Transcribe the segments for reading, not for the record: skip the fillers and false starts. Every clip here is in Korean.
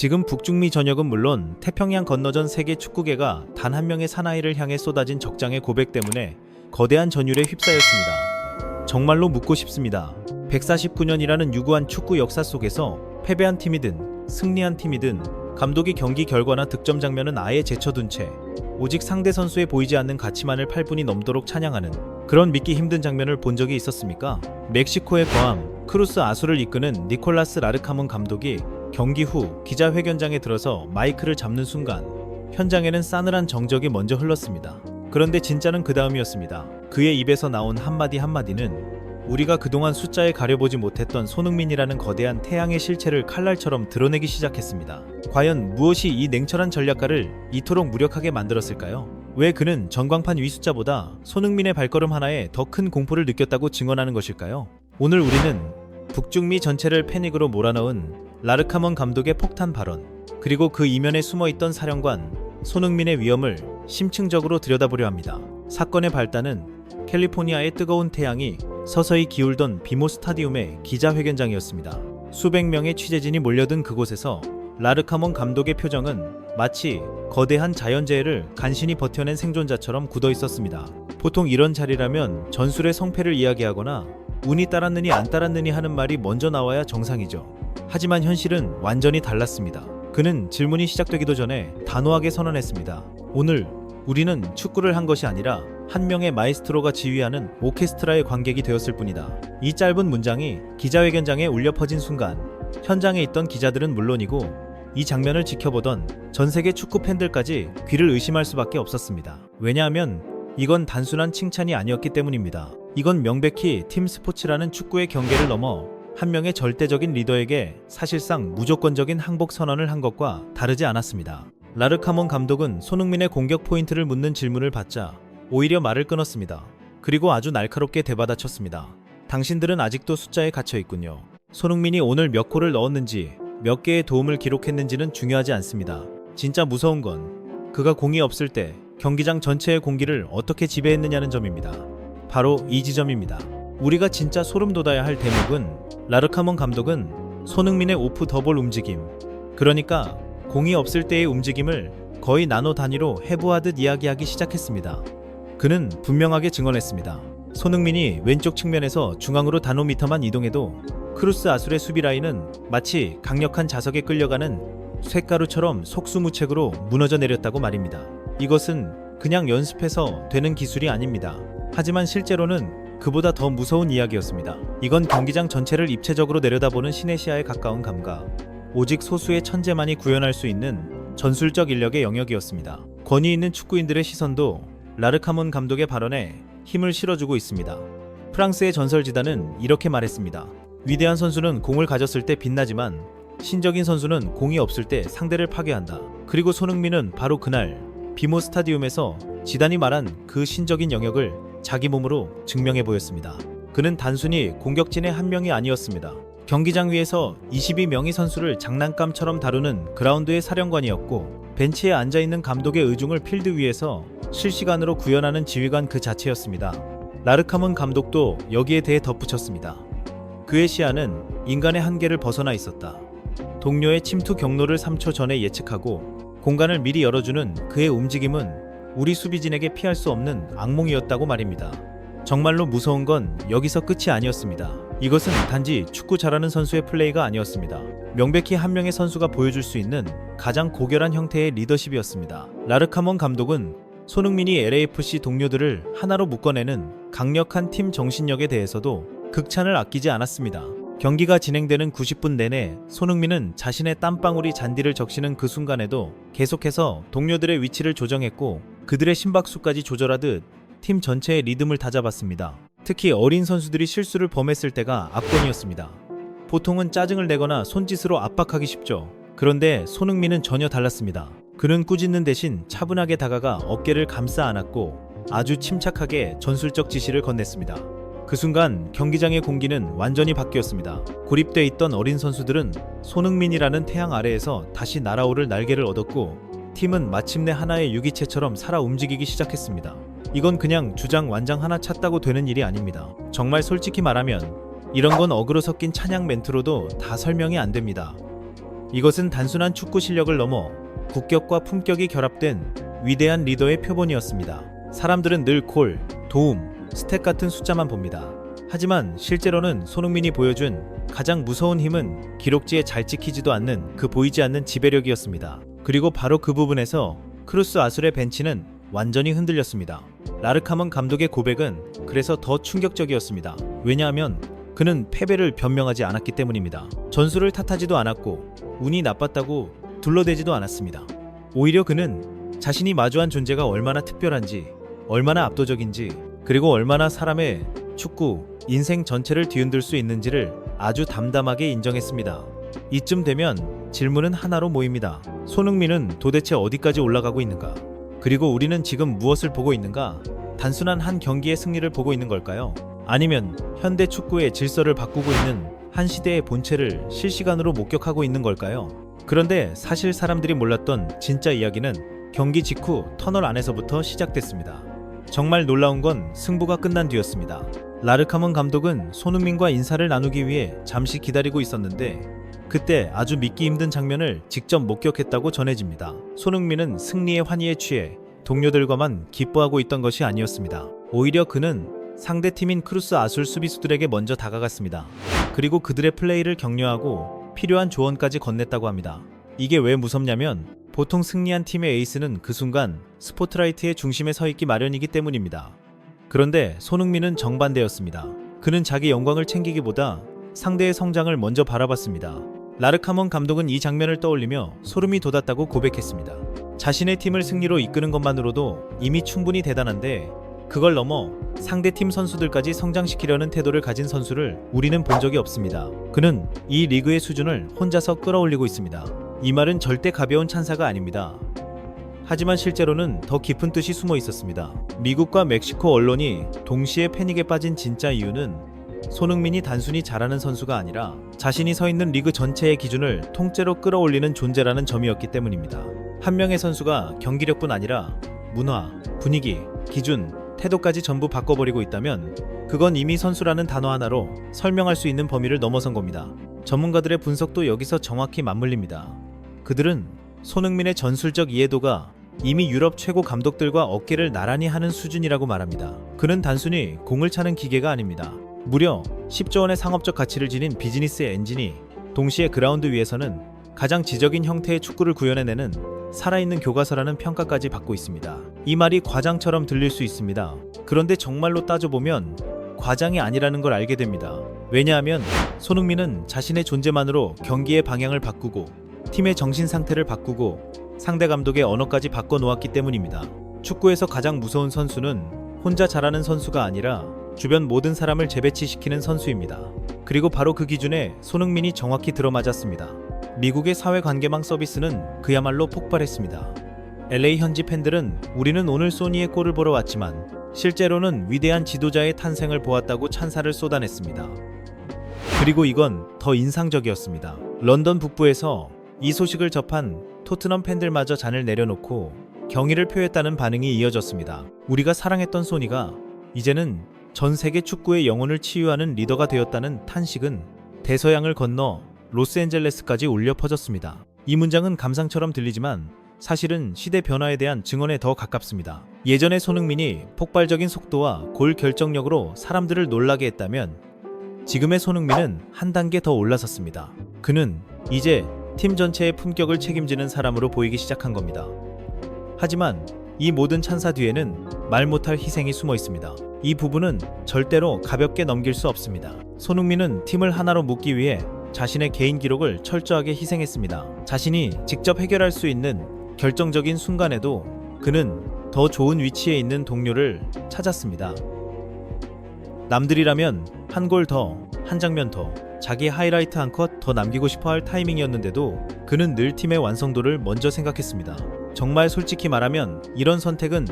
지금 북중미 전역은 물론 태평양 건너전 세계 축구계가 단 한 명의 사나이를 향해 쏟아진 적장의 고백 때문에 거대한 전율에 휩싸였습니다. 정말로 묻고 싶습니다. 149년이라는 유구한 축구 역사 속에서 패배한 팀이든 승리한 팀이든 감독이 경기 결과나 득점 장면은 아예 제쳐둔 채 오직 상대 선수에 보이지 않는 가치만을 8분이 넘도록 찬양하는 그런 믿기 힘든 장면을 본 적이 있었습니까? 멕시코의 거함 크루스 아수를 이끄는 니콜라스 라르카몬 감독이 경기 후 기자회견장에 들어서 마이크를 잡는 순간 현장에는 싸늘한 정적이 먼저 흘렀습니다. 그런데 진짜는 그 다음이었습니다. 그의 입에서 나온 한마디 한마디는 우리가 그동안 숫자에 가려보지 못했던 손흥민이라는 거대한 태양의 실체를 칼날처럼 드러내기 시작했습니다. 과연 무엇이 이 냉철한 전략가를 이토록 무력하게 만들었을까요? 왜 그는 전광판 위 숫자보다 손흥민의 발걸음 하나에 더 큰 공포를 느꼈다고 증언하는 것일까요? 오늘 우리는 북중미 전체를 패닉으로 몰아넣은 라르카몬 감독의 폭탄 발언, 그리고 그 이면에 숨어있던 사령관 손흥민의 위험을 심층적으로 들여다보려 합니다. 사건의 발단은 캘리포니아의 뜨거운 태양이 서서히 기울던 비모 스타디움의 기자회견장이었습니다. 수백 명의 취재진이 몰려든 그곳에서 라르카몬 감독의 표정은 마치 거대한 자연재해를 간신히 버텨낸 생존자처럼 굳어 있었습니다. 보통 이런 자리라면 전술의 성패를 이야기하거나 운이 따랐느니 안 따랐느니 하는 말이 먼저 나와야 정상이죠. 하지만 현실은 완전히 달랐습니다. 그는 질문이 시작되기도 전에 단호하게 선언했습니다. 오늘 우리는 축구를 한 것이 아니라 한 명의 마에스트로가 지휘하는 오케스트라의 관객이 되었을 뿐이다. 이 짧은 문장이 기자회견장에 울려 퍼진 순간 현장에 있던 기자들은 물론이고 이 장면을 지켜보던 전 세계 축구 팬들까지 귀를 의심할 수밖에 없었습니다. 왜냐하면 이건 단순한 칭찬이 아니었기 때문입니다. 이건 명백히 팀 스포츠라는 축구의 경계를 넘어 한 명의 절대적인 리더에게 사실상 무조건적인 항복 선언을 한 것과 다르지 않았습니다. 라르카몬 감독은 손흥민의 공격 포인트를 묻는 질문을 받자 오히려 말을 끊었습니다. 그리고 아주 날카롭게 되받아쳤습니다. 당신들은 아직도 숫자에 갇혀 있군요. 손흥민이 오늘 몇 골을 넣었는지 몇 개의 도움을 기록했는지는 중요하지 않습니다. 진짜 무서운 건 그가 공이 없을 때 경기장 전체의 공기를 어떻게 지배했느냐는 점입니다. 바로 이 지점입니다. 우리가 진짜 소름 돋아야 할 대목은 라르카몬 감독은 손흥민의 오프 더볼 움직임, 그러니까 공이 없을 때의 움직임을 거의 나노 단위로 해부하듯 이야기하기 시작했습니다. 그는 분명하게 증언했습니다. 손흥민이 왼쪽 측면에서 중앙으로 나노미터만 이동해도 크루스 아술의 수비 라인은 마치 강력한 자석에 끌려가는 쇳가루처럼 속수무책으로 무너져 내렸다고 말입니다. 이것은 그냥 연습해서 되는 기술이 아닙니다. 하지만 실제로는 그보다 더 무서운 이야기였습니다. 이건 경기장 전체를 입체적으로 내려다보는 시네시아에 가까운 감각, 오직 소수의 천재만이 구현할 수 있는 전술적 인력의 영역이었습니다. 권위 있는 축구인들의 시선도 라르카몬 감독의 발언에 힘을 실어주고 있습니다. 프랑스의 전설 지단은 이렇게 말했습니다. 위대한 선수는 공을 가졌을 때 빛나지만 신적인 선수는 공이 없을 때 상대를 파괴한다. 그리고 손흥민은 바로 그날 비모 스타디움에서 지단이 말한 그 신적인 영역을 자기 몸으로 증명해 보였습니다. 그는 단순히 공격진의 한 명이 아니었습니다. 경기장 위에서 22명의 선수를 장난감처럼 다루는 그라운드의 사령관이었고 벤치에 앉아있는 감독의 의중을 필드 위에서 실시간으로 구현하는 지휘관 그 자체였습니다. 라르카몬 감독도 여기에 대해 덧붙였습니다. 그의 시야는 인간의 한계를 벗어나 있었다. 동료의 침투 경로를 3초 전에 예측하고 공간을 미리 열어주는 그의 움직임은 우리 수비진에게 피할 수 없는 악몽이었다고 말입니다. 정말로 무서운 건 여기서 끝이 아니었습니다. 이것은 단지 축구 잘하는 선수의 플레이가 아니었습니다. 명백히 한 명의 선수가 보여줄 수 있는 가장 고결한 형태의 리더십이었습니다. 라르카몬 감독은 손흥민이 LAFC 동료들을 하나로 묶어내는 강력한 팀 정신력에 대해서도 극찬을 아끼지 않았습니다. 경기가 진행되는 90분 내내 손흥민은 자신의 땀방울이 잔디를 적시는 그 순간에도 계속해서 동료들의 위치를 조정했고 그들의 심박수까지 조절하듯 팀 전체의 리듬을 다잡았습니다. 특히 어린 선수들이 실수를 범했을 때가 압권이었습니다. 보통은 짜증을 내거나 손짓으로 압박하기 쉽죠. 그런데 손흥민은 전혀 달랐습니다. 그는 꾸짖는 대신 차분하게 다가가 어깨를 감싸 안았고 아주 침착하게 전술적 지시를 건넸습니다. 그 순간 경기장의 공기는 완전히 바뀌었습니다. 고립돼 있던 어린 선수들은 손흥민이라는 태양 아래에서 다시 날아오를 날개를 얻었고 팀은 마침내 하나의 유기체처럼 살아 움직이기 시작했습니다. 이건 그냥 주장 완장 하나 찾다고 되는 일이 아닙니다. 정말 솔직히 말하면 이런 건 어그로 섞인 찬양 멘트로도 다 설명이 안 됩니다. 이것은 단순한 축구 실력을 넘어 국격과 품격이 결합된 위대한 리더의 표본이었습니다. 사람들은 늘 골, 도움, 스탯 같은 숫자만 봅니다. 하지만 실제로는 손흥민이 보여준 가장 무서운 힘은 기록지에 잘 찍히지도 않는 그 보이지 않는 지배력이었습니다. 그리고 바로 그 부분에서 크루스 아술의 벤치는 완전히 흔들렸습니다. 라르카먼 감독의 고백은 그래서 더 충격적이었습니다. 왜냐하면 그는 패배를 변명하지 않았기 때문입니다. 전술을 탓하지도 않았고 운이 나빴다고 둘러대지도 않았습니다. 오히려 그는 자신이 마주한 존재가 얼마나 특별한지, 얼마나 압도적인지, 그리고 얼마나 사람의 축구, 인생 전체를 뒤흔들 수 있는지를 아주 담담하게 인정했습니다. 이쯤 되면 질문은 하나로 모입니다. 손흥민은 도대체 어디까지 올라가고 있는가? 그리고 우리는 지금 무엇을 보고 있는가? 단순한 한 경기의 승리를 보고 있는 걸까요? 아니면 현대 축구의 질서를 바꾸고 있는 한 시대의 본체를 실시간으로 목격하고 있는 걸까요? 그런데 사실 사람들이 몰랐던 진짜 이야기는 경기 직후 터널 안에서부터 시작됐습니다. 정말 놀라운 건 승부가 끝난 뒤였습니다. 라르카먼 감독은 손흥민과 인사를 나누기 위해 잠시 기다리고 있었는데 그때 아주 믿기 힘든 장면을 직접 목격했다고 전해집니다. 손흥민은 승리의 환희에 취해 동료들과만 기뻐하고 있던 것이 아니었습니다. 오히려 그는 상대팀인 크루스 아술 수비수들에게 먼저 다가갔습니다. 그리고 그들의 플레이를 격려하고 필요한 조언까지 건넸다고 합니다. 이게 왜 무섭냐면 보통 승리한 팀의 에이스는 그 순간 스포트라이트의 중심에 서 있기 마련이기 때문입니다. 그런데 손흥민은 정반대였습니다. 그는 자기 영광을 챙기기보다 상대의 성장을 먼저 바라봤습니다. 라르카먼 감독은 이 장면을 떠올리며 소름이 돋았다고 고백했습니다. 자신의 팀을 승리로 이끄는 것만으로도 이미 충분히 대단한데 그걸 넘어 상대팀 선수들까지 성장시키려는 태도를 가진 선수를 우리는 본 적이 없습니다. 그는 이 리그의 수준을 혼자서 끌어올리고 있습니다. 이 말은 절대 가벼운 찬사가 아닙니다. 하지만 실제로는 더 깊은 뜻이 숨어 있었습니다. 미국과 멕시코 언론이 동시에 패닉에 빠진 진짜 이유는 손흥민이 단순히 잘하는 선수가 아니라 자신이 서 있는 리그 전체의 기준을 통째로 끌어올리는 존재라는 점이었기 때문입니다. 한 명의 선수가 경기력뿐 아니라 문화, 분위기, 기준, 태도까지 전부 바꿔버리고 있다면 그건 이미 선수라는 단어 하나로 설명할 수 있는 범위를 넘어선 겁니다. 전문가들의 분석도 여기서 정확히 맞물립니다. 그들은 손흥민의 전술적 이해도가 이미 유럽 최고 감독들과 어깨를 나란히 하는 수준이라고 말합니다. 그는 단순히 공을 차는 기계가 아닙니다. 무려 10조 원의 상업적 가치를 지닌 비즈니스 엔진이 동시에 그라운드 위에서는 가장 지적인 형태의 축구를 구현해내는 살아있는 교과서라는 평가까지 받고 있습니다. 이 말이 과장처럼 들릴 수 있습니다. 그런데 정말로 따져보면 과장이 아니라는 걸 알게 됩니다. 왜냐하면 손흥민은 자신의 존재만으로 경기의 방향을 바꾸고 팀의 정신 상태를 바꾸고 상대 감독의 언어까지 바꿔놓았기 때문입니다. 축구에서 가장 무서운 선수는 혼자 잘하는 선수가 아니라 주변 모든 사람을 재배치시키는 선수입니다. 그리고 바로 그 기준에 손흥민이 정확히 들어맞았습니다. 미국의 사회관계망 서비스는 그야말로 폭발했습니다. LA 현지 팬들은 우리는 오늘 소니의 골을 보러 왔지만 실제로는 위대한 지도자의 탄생을 보았다고 찬사를 쏟아냈습니다. 그리고 이건 더 인상적이었습니다. 런던 북부에서 이 소식을 접한 토트넘 팬들마저 잔을 내려놓고 경의를 표했다는 반응이 이어졌습니다. 우리가 사랑했던 소니가 이제는 전 세계 축구의 영혼을 치유하는 리더가 되었다는 탄식은 대서양을 건너 로스앤젤레스까지 울려 퍼졌습니다. 이 문장은 감상처럼 들리지만 사실은 시대 변화에 대한 증언에 더 가깝습니다. 예전의 손흥민이 폭발적인 속도와 골 결정력으로 사람들을 놀라게 했다면 지금의 손흥민은 한 단계 더 올라섰습니다. 그는 이제 팀 전체의 품격을 책임지는 사람으로 보이기 시작한 겁니다. 하지만 이 모든 찬사 뒤에는 말 못할 희생이 숨어 있습니다. 이 부분은 절대로 가볍게 넘길 수 없습니다. 손흥민은 팀을 하나로 묶기 위해 자신의 개인 기록을 철저하게 희생했습니다. 자신이 직접 해결할 수 있는 결정적인 순간에도 그는 더 좋은 위치에 있는 동료를 찾았습니다. 남들이라면 한 골 더, 한 장면 더, 자기 하이라이트 한 컷 더 남기고 싶어 할 타이밍이었는데도 그는 늘 팀의 완성도를 먼저 생각했습니다. 정말 솔직히 말하면 이런 선택은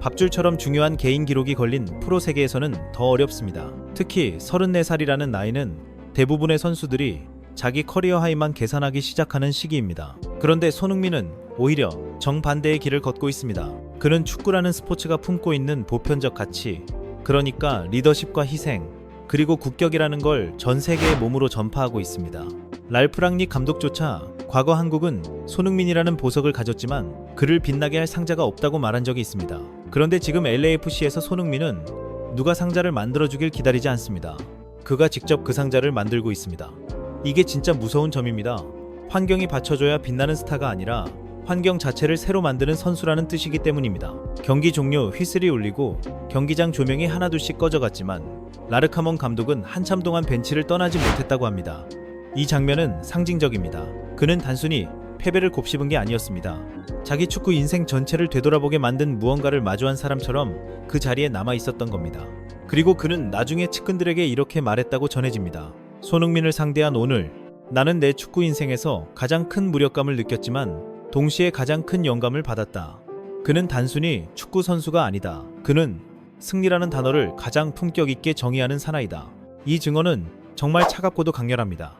밥줄처럼 중요한 개인 기록이 걸린 프로 세계에서는 더 어렵습니다. 특히 34살이라는 나이는 대부분의 선수들이 자기 커리어 하이만 계산하기 시작하는 시기입니다. 그런데 손흥민은 오히려 정반대의 길을 걷고 있습니다. 그는 축구라는 스포츠가 품고 있는 보편적 가치, 그러니까 리더십과 희생, 그리고 국격이라는 걸 전 세계의 몸으로 전파하고 있습니다. 랄프 랑닉 감독조차 과거 한국은 손흥민이라는 보석을 가졌지만 그를 빛나게 할 상자가 없다고 말한 적이 있습니다. 그런데 지금 LAFC에서 손흥민은 누가 상자를 만들어주길 기다리지 않습니다. 그가 직접 그 상자를 만들고 있습니다. 이게 진짜 무서운 점입니다. 환경이 받쳐줘야 빛나는 스타가 아니라 환경 자체를 새로 만드는 선수라는 뜻이기 때문입니다. 경기 종료 휘슬이 울리고 경기장 조명이 하나둘씩 꺼져갔지만 라르카몬 감독은 한참 동안 벤치를 떠나지 못했다고 합니다. 이 장면은 상징적입니다. 그는 단순히 패배를 곱씹은 게 아니었습니다. 자기 축구 인생 전체를 되돌아보게 만든 무언가를 마주한 사람처럼 그 자리에 남아 있었던 겁니다. 그리고 그는 나중에 측근들에게 이렇게 말했다고 전해집니다. 손흥민을 상대한 오늘, 나는 내 축구 인생에서 가장 큰 무력감을 느꼈지만 동시에 가장 큰 영감을 받았다. 그는 단순히 축구 선수가 아니다. 그는 승리라는 단어를 가장 품격 있게 정의하는 사나이다. 이 증언은 정말 차갑고도 강렬합니다.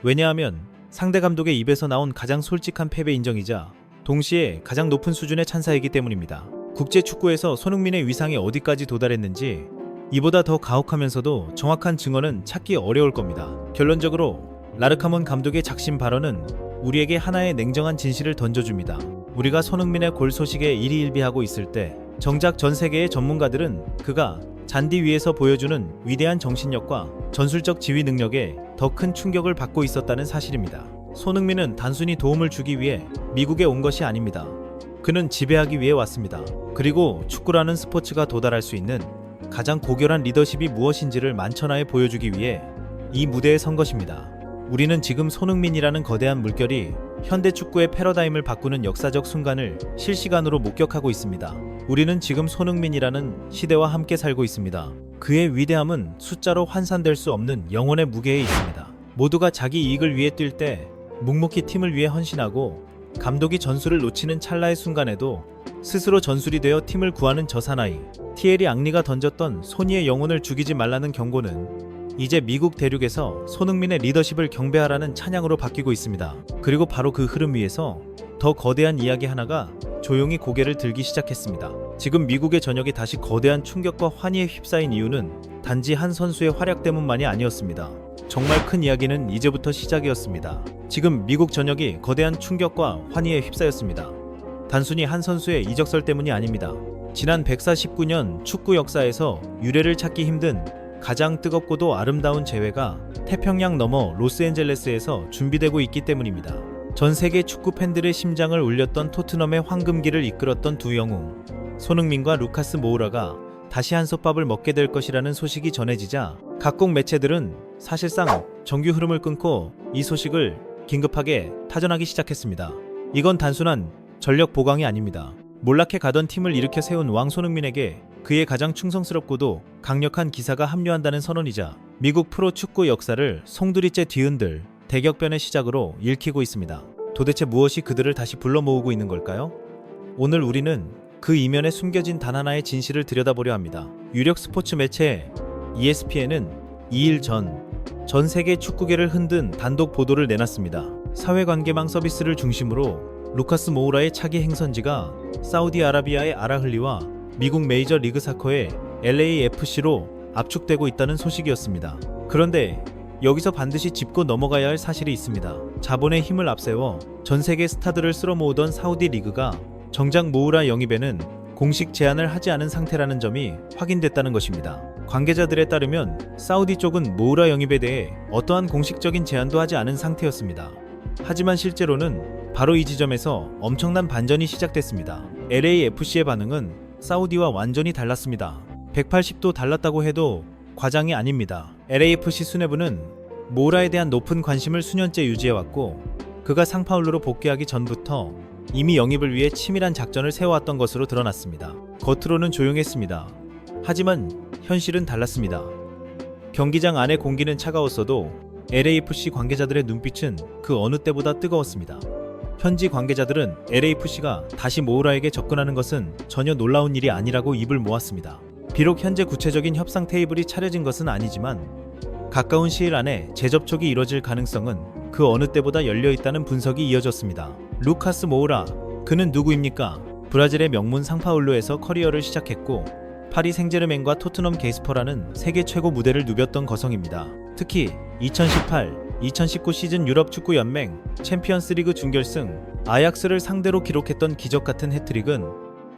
왜냐하면 상대 감독의 입에서 나온 가장 솔직한 패배 인정이자 동시에 가장 높은 수준의 찬사이기 때문입니다. 국제 축구에서 손흥민의 위상이 어디까지 도달했는지 이보다 더 가혹하면서도 정확한 증언은 찾기 어려울 겁니다. 결론적으로 라르카몬 감독의 작심 발언은 우리에게 하나의 냉정한 진실을 던져줍니다. 우리가 손흥민의 골 소식에 일희일비하고 있을 때 정작 전 세계의 전문가들은 그가 잔디 위에서 보여주는 위대한 정신력과 전술적 지휘 능력에 더 큰 충격을 받고 있었다는 사실입니다. 손흥민은 단순히 도움을 주기 위해 미국에 온 것이 아닙니다. 그는 지배하기 위해 왔습니다. 그리고 축구라는 스포츠가 도달할 수 있는 가장 고결한 리더십이 무엇인지를 만천하에 보여주기 위해 이 무대에 선 것입니다. 우리는 지금 손흥민이라는 거대한 물결이 현대 축구의 패러다임을 바꾸는 역사적 순간을 실시간으로 목격하고 있습니다. 우리는 지금 손흥민이라는 시대와 함께 살고 있습니다. 그의 위대함은 숫자로 환산될 수 없는 영혼의 무게에 있습니다. 모두가 자기 이익을 위해 뛸 때 묵묵히 팀을 위해 헌신하고 감독이 전술을 놓치는 찰나의 순간에도 스스로 전술이 되어 팀을 구하는 저 사나이, 티에리 앙리가 던졌던 소니의 영혼을 죽이지 말라는 경고는 이제 미국 대륙에서 손흥민의 리더십을 경배하라는 찬양으로 바뀌고 있습니다. 그리고 바로 그 흐름 위에서 더 거대한 이야기 하나가 조용히 고개를 들기 시작했습니다. 지금 미국의 전역이 다시 거대한 충격과 환희에 휩싸인 이유는 단지 한 선수의 활약 때문만이 아니었습니다. 정말 큰 이야기는 이제부터 시작이었습니다. 지금 미국 전역이 거대한 충격과 환희에 휩싸였습니다. 단순히 한 선수의 이적설 때문이 아닙니다. 지난 149년 축구 역사에서 유례를 찾기 힘든 가장 뜨겁고도 아름다운 재회가 태평양 너머 로스앤젤레스에서 준비되고 있기 때문입니다. 전 세계 축구 팬들의 심장을 울렸던 토트넘의 황금기를 이끌었던 두 영웅 손흥민과 루카스 모우라가 다시 한솥밥을 먹게 될 것이라는 소식이 전해지자 각국 매체들은 사실상 정규 흐름을 끊고 이 소식을 긴급하게 타전하기 시작했습니다. 이건 단순한 전력 보강이 아닙니다. 몰락해 가던 팀을 일으켜 세운 왕 손흥민에게 그의 가장 충성스럽고도 강력한 기사가 합류한다는 선언이자 미국 프로축구 역사를 송두리째 뒤흔들 대격변의 시작으로 읽히고 있습니다. 도대체 무엇이 그들을 다시 불러 모으고 있는 걸까요? 오늘 우리는 그 이면에 숨겨진 단 하나의 진실을 들여다보려 합니다. 유력 스포츠 매체 ESPN은 2일 전 세계 축구계를 흔든 단독 보도를 내놨습니다. 사회관계망 서비스를 중심으로 루카스 모우라의 차기 행선지가 사우디아라비아의 아라흘리와 미국 메이저 리그 사커의 LAFC로 압축되고 있다는 소식이었습니다. 그런데 여기서 반드시 짚고 넘어가야 할 사실이 있습니다. 자본의 힘을 앞세워 전 세계 스타들을 쓸어모으던 사우디 리그가 정작 모우라 영입에는 공식 제안을 하지 않은 상태라는 점이 확인됐다는 것입니다. 관계자들에 따르면 사우디 쪽은 모우라 영입에 대해 어떠한 공식적인 제안도 하지 않은 상태였습니다. 하지만 실제로는 바로 이 지점에서 엄청난 반전이 시작됐습니다. LAFC의 반응은 사우디와 완전히 달랐습니다. 180도 달랐다고 해도 과장이 아닙니다. LAFC 수뇌부는 모우라에 대한 높은 관심을 수년째 유지해왔고 그가 상파울루로 복귀하기 전부터 이미 영입을 위해 치밀한 작전을 세워왔던 것으로 드러났습니다. 겉으로는 조용했습니다. 하지만 현실은 달랐습니다. 경기장 안의 공기는 차가웠어도 LAFC 관계자들의 눈빛은 그 어느 때보다 뜨거웠습니다. 현지 관계자들은 LAFC가 다시 모우라에게 접근하는 것은 전혀 놀라운 일이 아니라고 입을 모았습니다. 비록 현재 구체적인 협상 테이블이 차려진 것은 아니지만 가까운 시일 안에 재접촉이 이뤄질 가능성은 그 어느 때보다 열려있다는 분석이 이어졌습니다. 루카스 모우라, 그는 누구입니까? 브라질의 명문 상파울루에서 커리어를 시작했고 파리 생제르맹과 토트넘 게스퍼라는 세계 최고 무대를 누볐던 거성입니다. 특히 2018 2019 시즌 유럽 축구 연맹 챔피언스리그 준결승 아약스를 상대로 기록했던 기적 같은 해트릭은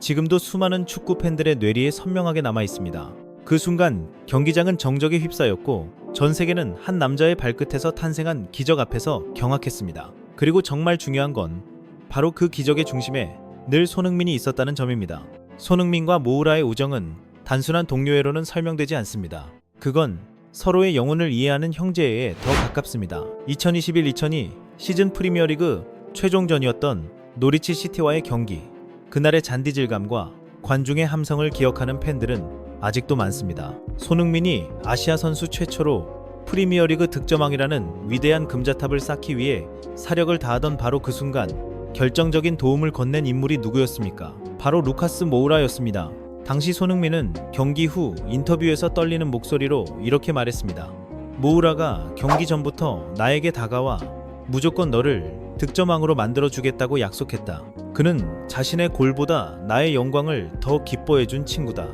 지금도 수많은 축구 팬들의 뇌리에 선명하게 남아 있습니다. 그 순간 경기장은 정적에 휩싸였고 전 세계는 한 남자의 발끝에서 탄생한 기적 앞에서 경악했습니다. 그리고 정말 중요한 건 바로 그 기적의 중심에 늘 손흥민이 있었다는 점입니다. 손흥민과 모우라의 우정은 단순한 동료애로는 설명되지 않습니다. 그건 서로의 영혼을 이해하는 형제애에 더 가깝습니다. 2021-2022 시즌 프리미어리그 최종전이었던 노리치 시티와의 경기. 그날의 잔디 질감과 관중의 함성을 기억하는 팬들은 아직도 많습니다. 손흥민이 아시아 선수 최초로 프리미어리그 득점왕이라는 위대한 금자탑을 쌓기 위해 사력을 다하던 바로 그 순간 결정적인 도움을 건넨 인물이 누구였습니까? 바로 루카스 모우라였습니다. 당시 손흥민은 경기 후 인터뷰에서 떨리는 목소리로 이렇게 말했습니다. 모우라가 경기 전부터 나에게 다가와 무조건 너를 득점왕으로 만들어주겠다고 약속했다. 그는 자신의 골보다 나의 영광을 더 기뻐해준 친구다.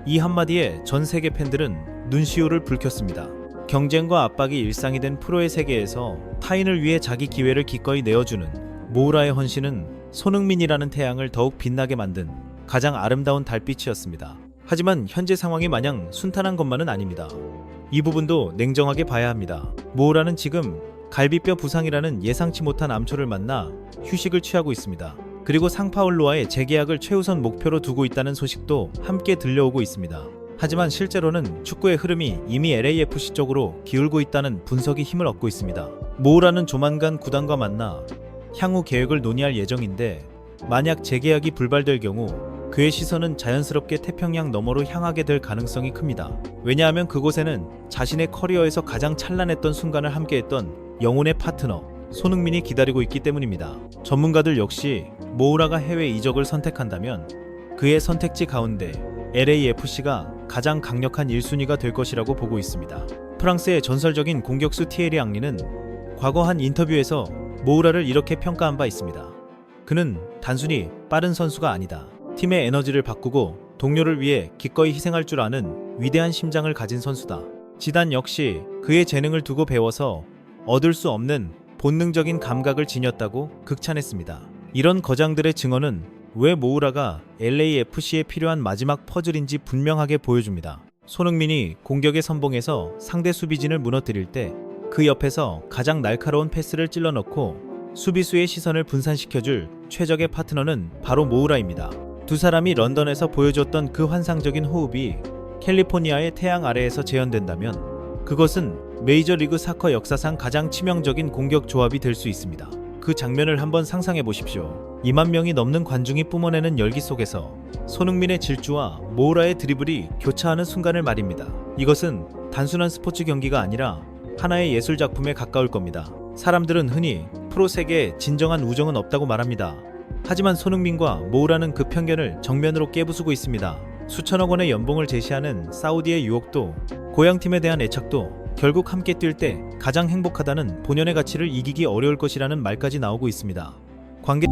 이 한마디에 전 세계 팬들은 눈시울을 붉혔습니다. 경쟁과 압박이 일상이 된 프로의 세계에서 타인을 위해 자기 기회를 기꺼이 내어주는 모우라의 헌신은 손흥민이라는 태양을 더욱 빛나게 만든 가장 아름다운 달빛이었습니다. 하지만 현재 상황이 마냥 순탄한 것만은 아닙니다. 이 부분도 냉정하게 봐야 합니다. 모우라는 지금 갈비뼈 부상이라는 예상치 못한 암초를 만나 휴식을 취하고 있습니다. 그리고 상파울루와의 재계약을 최우선 목표로 두고 있다는 소식도 함께 들려오고 있습니다. 하지만 실제로는 축구의 흐름이 이미 LAFC 쪽으로 기울고 있다는 분석이 힘을 얻고 있습니다. 모우라는 조만간 구단과 만나 향후 계획을 논의할 예정인데 만약 재계약이 불발될 경우 그의 시선은 자연스럽게 태평양 너머로 향하게 될 가능성이 큽니다. 왜냐하면 그곳에는 자신의 커리어에서 가장 찬란했던 순간을 함께했던 영혼의 파트너 손흥민이 기다리고 있기 때문입니다. 전문가들 역시 모우라가 해외 이적을 선택한다면 그의 선택지 가운데 LAFC가 가장 강력한 1순위가 될 것이라고 보고 있습니다. 프랑스의 전설적인 공격수 티에리 앙리는 과거 한 인터뷰에서 모우라를 이렇게 평가한 바 있습니다. 그는 단순히 빠른 선수가 아니다. 팀의 에너지를 바꾸고 동료를 위해 기꺼이 희생할 줄 아는 위대한 심장을 가진 선수다. 지단 역시 그의 재능을 두고 배워서 얻을 수 없는 본능적인 감각을 지녔다고 극찬했습니다. 이런 거장들의 증언은 왜 모우라가 LAFC에 필요한 마지막 퍼즐인지 분명하게 보여줍니다. 손흥민이 공격의 선봉에서 상대 수비진을 무너뜨릴 때 그 옆에서 가장 날카로운 패스를 찔러넣고 수비수의 시선을 분산시켜줄 최적의 파트너는 바로 모우라입니다. 두 사람이 런던에서 보여줬던 그 환상적인 호흡이 캘리포니아의 태양 아래에서 재현된다면 그것은 메이저리그 사커 역사상 가장 치명적인 공격 조합이 될 수 있습니다. 그 장면을 한번 상상해 보십시오. 2만 명이 넘는 관중이 뿜어내는 열기 속에서 손흥민의 질주와 모우라의 드리블이 교차하는 순간을 말입니다. 이것은 단순한 스포츠 경기가 아니라 하나의 예술 작품에 가까울 겁니다. 사람들은 흔히 프로 세계에 진정한 우정은 없다고 말합니다. 하지만 손흥민과 모우라는 그 편견을 정면으로 깨부수고 있습니다. 수천억 원의 연봉을 제시하는 사우디의 유혹도 고향팀에 대한 애착도 결국 함께 뛸 때 가장 행복하다는 본연의 가치를 이기기 어려울 것이라는 말까지 나오고 있습니다. 관계